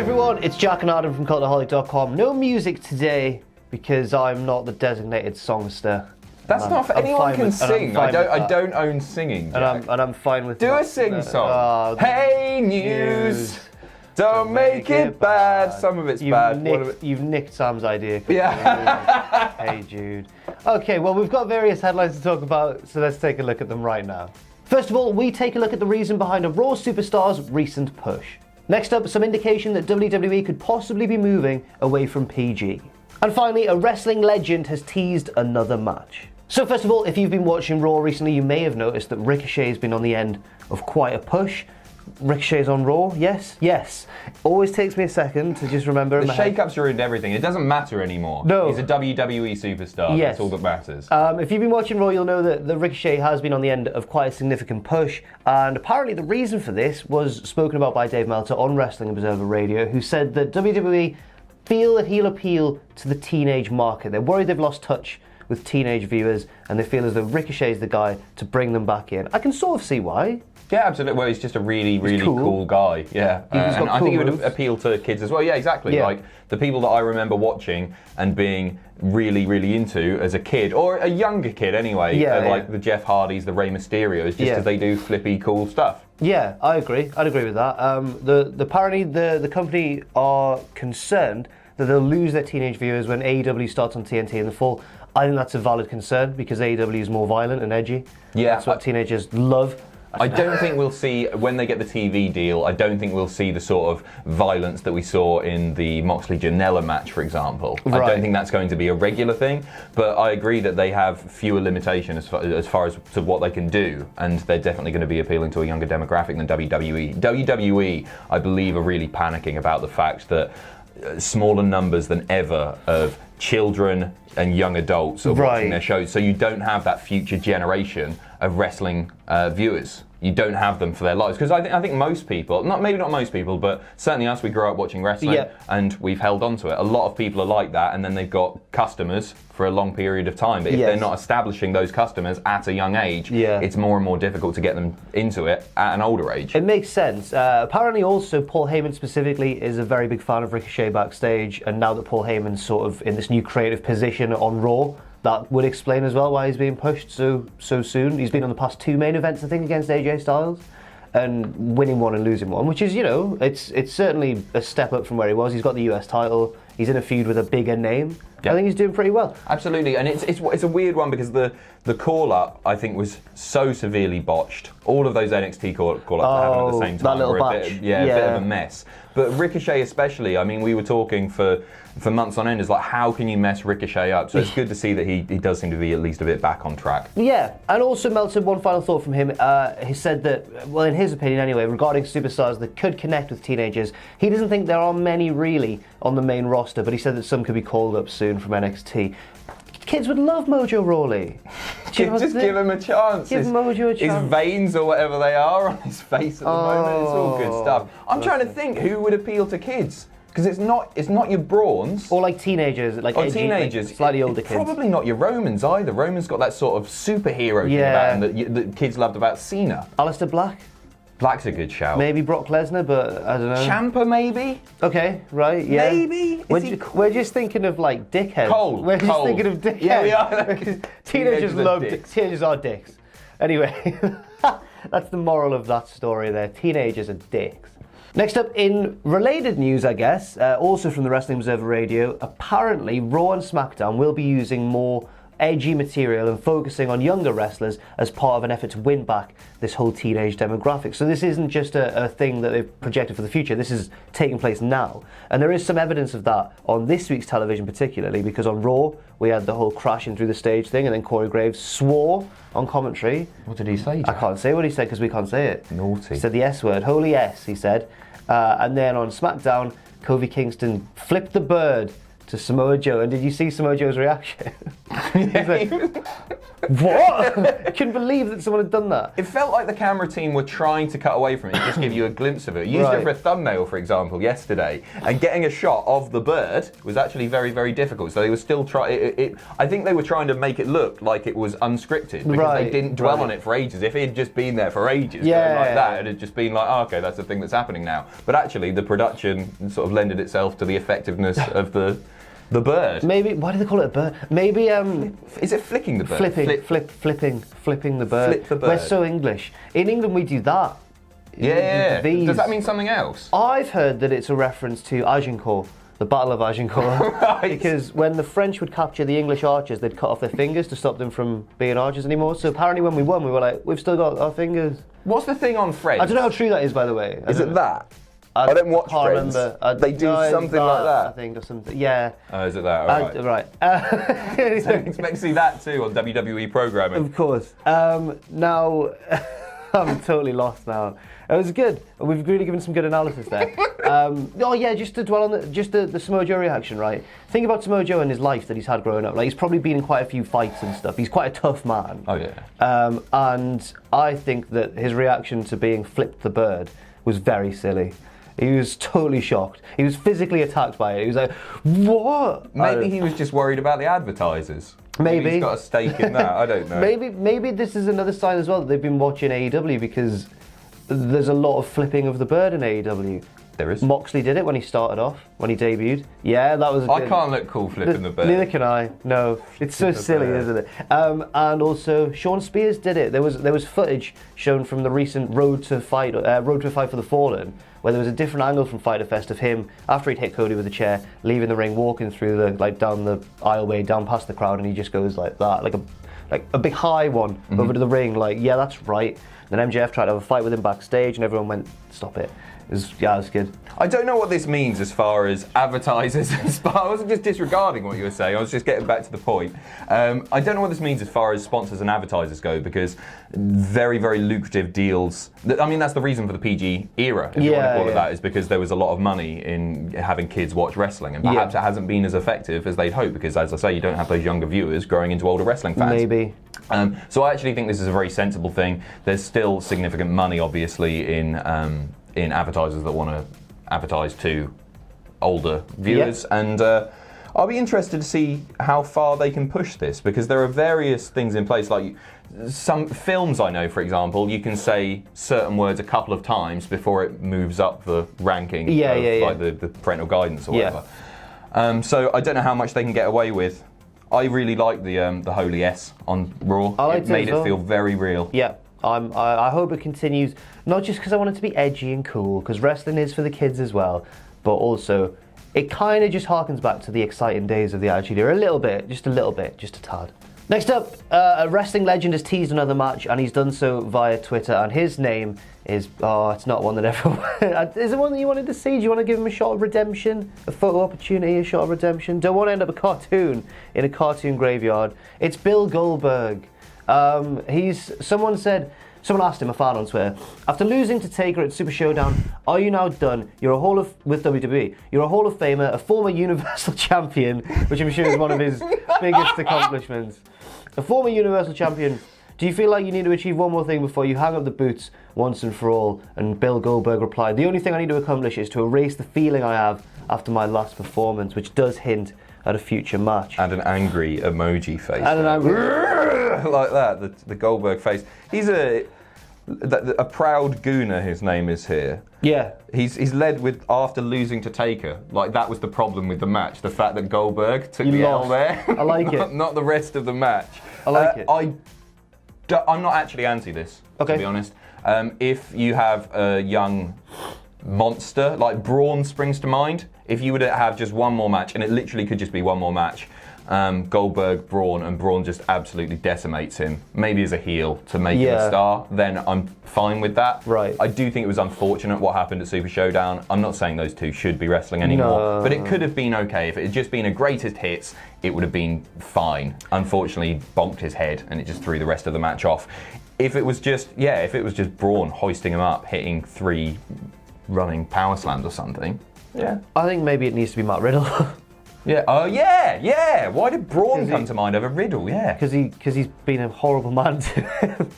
everyone, it's Jack and Adam from Cultaholic.com. No music today because I'm not the designated songster. That's not for anyone can sing. I don't own singing, Jack. And I'm fine with Do a sing song. Hey news, don't make it bad. Some of it's bad. You've nicked Sam's idea. Yeah. Hey Jude. Okay, well we've got various headlines to talk about, so let's take a look at them right now. First of all, we take a look at the reason behind a Raw Superstars recent push. Next up, some indication that WWE could possibly be moving away from PG. And finally, a wrestling legend has teased another match. So first of all, if you've been watching Raw recently, you may have noticed that Ricochet has been on the end of quite a push. Ricochet's on Raw, yes? Yes. Always takes me a second to just remember. The shake-ups ruined everything. It doesn't matter anymore. No. He's a WWE superstar. Yes. That's all that matters. If you've been watching Raw, you'll know that the Ricochet has been on the end of quite a significant push. And apparently the reason for this was spoken about by Dave Meltzer on Wrestling Observer Radio, who said that WWE feel that he'll appeal to the teenage market. They're worried they've lost touch with teenage viewers, and they feel as though Ricochet's the guy to bring them back in. I can sort of see why. Yeah, absolutely. Well, he's just a really cool guy. Yeah, and I think he would appeal to kids as well. Yeah, exactly. Yeah. Like the people that I remember watching and being really into as a kid, or a younger kid anyway. Like the Jeff Hardys, the Rey Mysterios, just because they do flippy cool stuff. Yeah, I agree. I'd agree with that. Apparently the company are concerned that they'll lose their teenage viewers when AEW starts on TNT in the fall. I think that's a valid concern because AEW is more violent and edgy. Yeah, that's what teenagers love. I don't think we'll see, when they get the TV deal, I don't think we'll see the sort of violence that we saw in the Moxley-Janela match, for example. Right. I don't think that's going to be a regular thing, but I agree that they have fewer limitations as far as to what they can do, and they're definitely going to be appealing to a younger demographic than WWE. WWE, I believe, are really panicking about the fact that smaller numbers than ever of children and young adults are watching their shows, so you don't have that future generation of wrestling viewers. You don't have them for their lives, because I think most people, maybe not most people, but certainly us, we grew up watching wrestling and we've held on to it. A lot of people are like that, and then they've got customers for a long period of time. But if they're not establishing those customers at a young age, it's more and more difficult to get them into it at an older age. It makes sense. Apparently also Paul Heyman specifically is a very big fan of Ricochet backstage, and now that Paul Heyman's sort of in this new creative position on Raw, that would explain as well why he's being pushed so soon. He's been on the past 2 main events, I think, against AJ Styles, and winning one and losing one, which is, it's certainly a step up from where he was. He's got the US title. He's in a feud with a bigger name. I think he's doing pretty well. Absolutely, and it's a weird one because the call-up, I think, was so severely botched. All of those NXT call-ups happened at the same time. That little batch. A bit of a mess. But Ricochet especially, I mean, we were talking for months on end, is like, how can you mess Ricochet up? So it's good to see that he does seem to be at least a bit back on track. Yeah, and also Meltzer, one final thought from him. He said that, well, in his opinion anyway, regarding superstars that could connect with teenagers, he doesn't think there are many really on the main roster, but he said that some could be called up soon from NXT. Kids would love Mojo Rawley. Just give him a chance. Give Mojo a chance. His veins or whatever they are on his face at the moment, it's all good stuff. I'm trying to think who would appeal to kids. Because it's not your Brawns. Or like teenagers, like edgy, teenagers. Like slightly older kids. Probably not your Romans either. Romans got that sort of superhero thing about him that kids loved about Cena. Alistair Black? Black's a good shout. Maybe Brock Lesnar, but I don't know. Ciampa, maybe? Okay, right, yeah. Maybe? We're just thinking of like dickheads. Cole. We're just thinking of dickheads. Yeah, we are. Teenagers love dicks. Teenagers are dicks. Anyway, that's the moral of that story there. Teenagers are dicks. Next up, in related news, I guess, also from the Wrestling Observer Radio, apparently Raw and SmackDown will be using more edgy material and focusing on younger wrestlers as part of an effort to win back this whole teenage demographic. So this isn't just a thing that they've projected for the future, this is taking place now. And there is some evidence of that on this week's television particularly, because on Raw we had the whole crashing through the stage thing, and then Corey Graves swore on commentary. What did he say, Jack? I can't say what he said because we can't say it. Naughty. He said the S word, holy S, he said. And then on SmackDown, Kofi Kingston flipped the bird to Samoa Joe. And did you see Samoa Joe's reaction? He's like, what? I couldn't believe that someone had done that. It felt like the camera team were trying to cut away from it and just give you a glimpse of it. Used it for a thumbnail, for example, yesterday, and getting a shot of the bird was actually very, very difficult. So they were still trying. I think they were trying to make it look like it was unscripted because they didn't dwell on it for ages. If it had just been there for ages, like that, it had just been like, oh, okay, that's the thing that's happening now. But actually, the production sort of lended itself to the effectiveness of the bird. Maybe, why do they call it a bird? Maybe, is it flicking the bird? Flipping the bird. Flip the bird. We're so English. In England, we do that. Yeah. These. Does that mean something else? I've heard that it's a reference to Agincourt, the Battle of Agincourt. Right. Because when the French would capture the English archers, they'd cut off their fingers to stop them from being archers anymore. So apparently when we won, we were like, we've still got our fingers. What's the thing on French? I don't know how true that is, by the way. Is it that? I don't watch Friends. Remember. They do something like that. I think, or something. Yeah. Oh, is it that? All right. Right. So expect to see that too on WWE programming. Of course. Now, I'm totally lost now. It was good. We've really given some good analysis there. Oh yeah, just to dwell on the Samoa Joe reaction, right? Think about Samoa Joe and his life that he's had growing up. Like, he's probably been in quite a few fights and stuff. He's quite a tough man. Oh yeah. And I think that his reaction to being flipped the bird was very silly. He was totally shocked. He was physically attacked by it. He was like, what? Maybe he was just worried about the advertisers. Maybe. He's got a stake in that. I don't know. Maybe this is another sign as well that they've been watching AEW, because there's a lot of flipping of the bird in AEW. There is. Moxley did it when he started off, when he debuted. Yeah, that was. I can't look cool flipping the bird. Neither can I. No, it's so silly, isn't it? And also, Sean Spears did it. There was footage shown from the recent Road to a Fight for the Fallen, where there was a different angle from Fyter Fest of him after he'd hit Cody with a chair, leaving the ring, walking through down the aisleway, down past the crowd, and he just goes like that, like a big high one over to the ring, like, yeah, that's right. Then MJF tried to have a fight with him backstage, and everyone went, stop it. It was good. I don't know what this means as far as advertisers. I wasn't just disregarding what you were saying. I was just getting back to the point. I don't know what this means as far as sponsors and advertisers go, because very, very lucrative deals. I mean, that's the reason for the PG era, if you want to call it that, is because there was a lot of money in having kids watch wrestling, and perhaps it hasn't been as effective as they'd hoped, because, as I say, you don't have those younger viewers growing into older wrestling fans. Maybe. So I actually think this is a very sensible thing. There's still significant money, obviously, in advertisers that want to advertise to older viewers, and I'll be interested to see how far they can push this, because there are various things in place. Like some films, I know, for example, you can say certain words a couple of times before it moves up the ranking like the parental guidance or whatever. So I don't know how much they can get away with. I really like the Holy S on Raw. It made it feel very real. Yeah. I hope it continues, not just because I want it to be edgy and cool, because wrestling is for the kids as well, but also it kind of just harkens back to the exciting days of the Attitude Era a little bit, just a tad. Next up, a wrestling legend has teased another match, and he's done so via Twitter, and his name is, it's not one that everyone... Is it one that you wanted to see? Do you want to give him a shot of redemption? A photo opportunity, a shot of redemption? Don't want to end up a cartoon in a cartoon graveyard. It's Bill Goldberg. Someone asked him, a fan on Twitter, after losing to Taker at Super Showdown, are you now done? With WWE. You're a Hall of Famer, a former Universal Champion, which I'm sure is one of his biggest accomplishments. A former Universal Champion. Do you feel like you need to achieve one more thing before you hang up the boots once and for all? And Bill Goldberg replied, the only thing I need to accomplish is to erase the feeling I have after my last performance, which does hint at a future match. And an angry emoji face. And an angry... like that, the Goldberg face. He's a proud gooner, his name is here. Yeah. He's led with, after losing to Taker, like that was the problem with the match, the fact that Goldberg took the L there. I like it. Not the rest of the match. I like it. I'm not actually anti this, to be honest. If you have a young monster, like Braun springs to mind, if you were to have just one more match, and it literally could just be one more match, Goldberg, Braun, and Braun just absolutely decimates him, maybe as a heel to make him a star, then I'm fine with that. Right. I do think it was unfortunate what happened at Super Showdown. I'm not saying those two should be wrestling anymore, but it could have been okay. If it had just been a greatest hits, it would have been fine. Unfortunately, bonked his head, and it just threw the rest of the match off. If it was just Braun hoisting him up, hitting 3 running power slams or something, I think maybe it needs to be Matt Riddle. Yeah. Oh, yeah. Why did Braun come to mind over Riddle? Yeah. Because he's been a horrible man to him.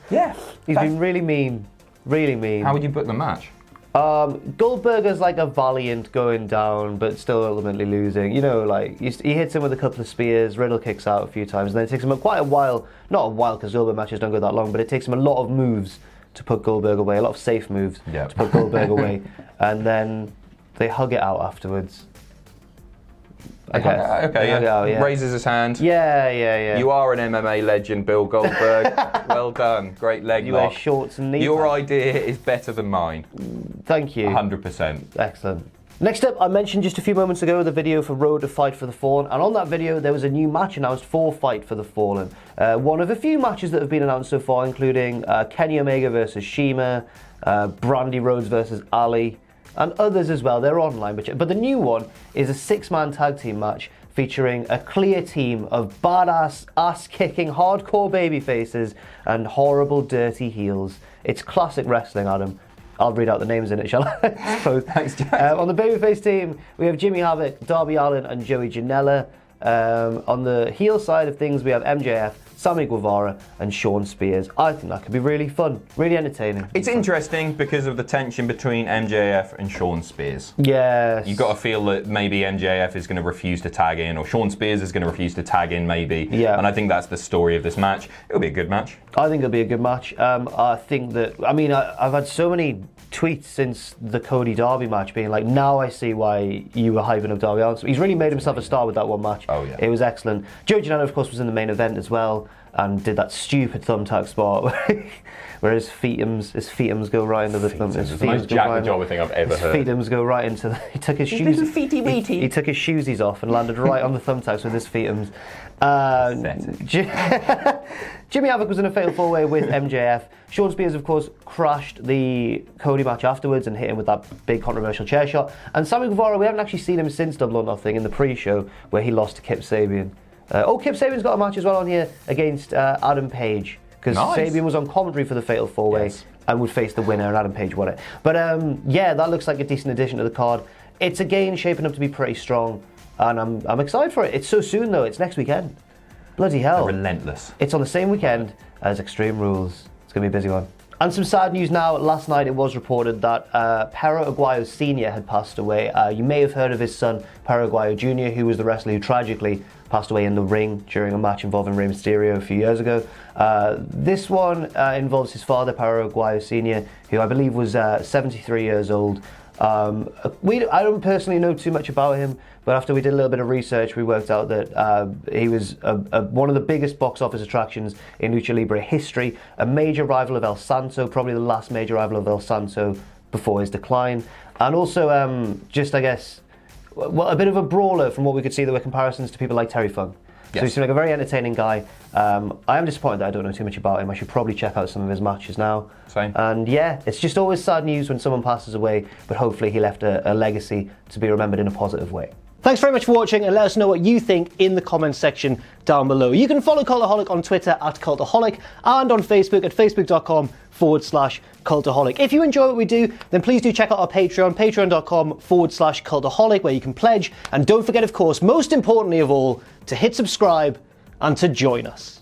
Yeah. He's been really mean. Really mean. How would you book the match? Goldberger's like a valiant going down, but still ultimately losing. You know, like, he hits him with a couple of spears, Riddle kicks out a few times, and then it takes him quite a while, not a while because Goldberg matches don't go that long, but it takes him a lot of moves to put Goldberg away, a lot of safe moves to put Goldberg away, and then they hug it out afterwards. Okay. Raises his hand. Yeah. You are an MMA legend, Bill Goldberg. Well done. Great leg You lock. wear shorts and knee Your pads. idea is better than mine. Thank you. 100%. Excellent. Next up, I mentioned just a few moments ago the video for Road to Fight for the Fallen, and on that video there was a new match announced for Fight for the Fallen. One of a few matches that have been announced so far, including Kenny Omega versus Shima, Brandy Rhodes versus Ali, and others as well. They're online, but the new one is a 6-man tag team match featuring a clear team of badass, ass-kicking, hardcore babyfaces and horrible, dirty heels. It's classic wrestling, Adam. I'll read out the names in it, shall I? Thanks, Jack. On the babyface team, we have Jimmy Havoc, Darby Allin, and Joey Janela. On the heel side of things, we have MJF, Sammy Guevara, and Sean Spears. I think that could be really fun, really entertaining. It's interesting because of the tension between MJF and Sean Spears. Yes. You've got to feel that maybe MJF is going to refuse to tag in, or Sean Spears is going to refuse to tag in, maybe. Yeah. And I think that's the story of this match. It'll be a good match. I think it'll be a good match. I think that, I've had so many tweets since the Cody Darby match being like, now I see why you were hyping up Darby Allin. He's really made himself a star with that one match. Oh, yeah. It was excellent. Joey Janela, of course, was in the main event as well and did that stupid thumbtack spot where his feetums go right into the thumb. It's the most Jack the Jobber thing I've ever heard. His feetums go right into the... He took his shoes... He took his shoesies off and landed right on the thumbtacks with his feetums. Jimmy Havoc was in a fatal 4-way with MJF. Sean Spears, of course, crashed the Cody match afterwards and hit him with that big controversial chair shot. And Sammy Guevara, we haven't actually seen him since Double or Nothing in the pre-show where he lost to Kip Sabian. Kip Sabian's got a match as well on here against Adam Page, because Sabian was on commentary for the fatal 4-way and would face the winner, and Adam Page won it. But yeah, that looks like a decent addition to the card. It's again shaping up to be pretty strong, and I'm excited for it. It's so soon though, it's next weekend. Bloody hell. They're relentless. It's on the same weekend as Extreme Rules. It's going to be a busy one. And some sad news now. Last night it was reported that Perro Aguayo Sr. had passed away. You may have heard of his son, Perro Aguayo Jr., who was the wrestler who tragically passed away in the ring during a match involving Rey Mysterio a few years ago. This one involves his father, Perro Aguayo Sr., who I believe was 73 years old. I don't personally know too much about him, but after we did a little bit of research, we worked out that he was one of the biggest box office attractions in Lucha Libre history, a major rival of El Santo, probably the last major rival of El Santo before his decline, and also just, I guess, well, a bit of a brawler from what we could see. There were comparisons to people like Terry Funk. Yes. So he seemed like a very entertaining guy. I am disappointed that I don't know too much about him. I should probably check out some of his matches now. Same. And yeah, it's just always sad news when someone passes away, but hopefully he left a legacy to be remembered in a positive way. Thanks very much for watching, and let us know what you think in the comments section down below. You can follow Cultaholic on Twitter @Cultaholic and on Facebook at facebook.com/Cultaholic. If you enjoy what we do, then please do check out our Patreon, patreon.com/Cultaholic, where you can pledge. And don't forget, of course, most importantly of all, to hit subscribe and to join us.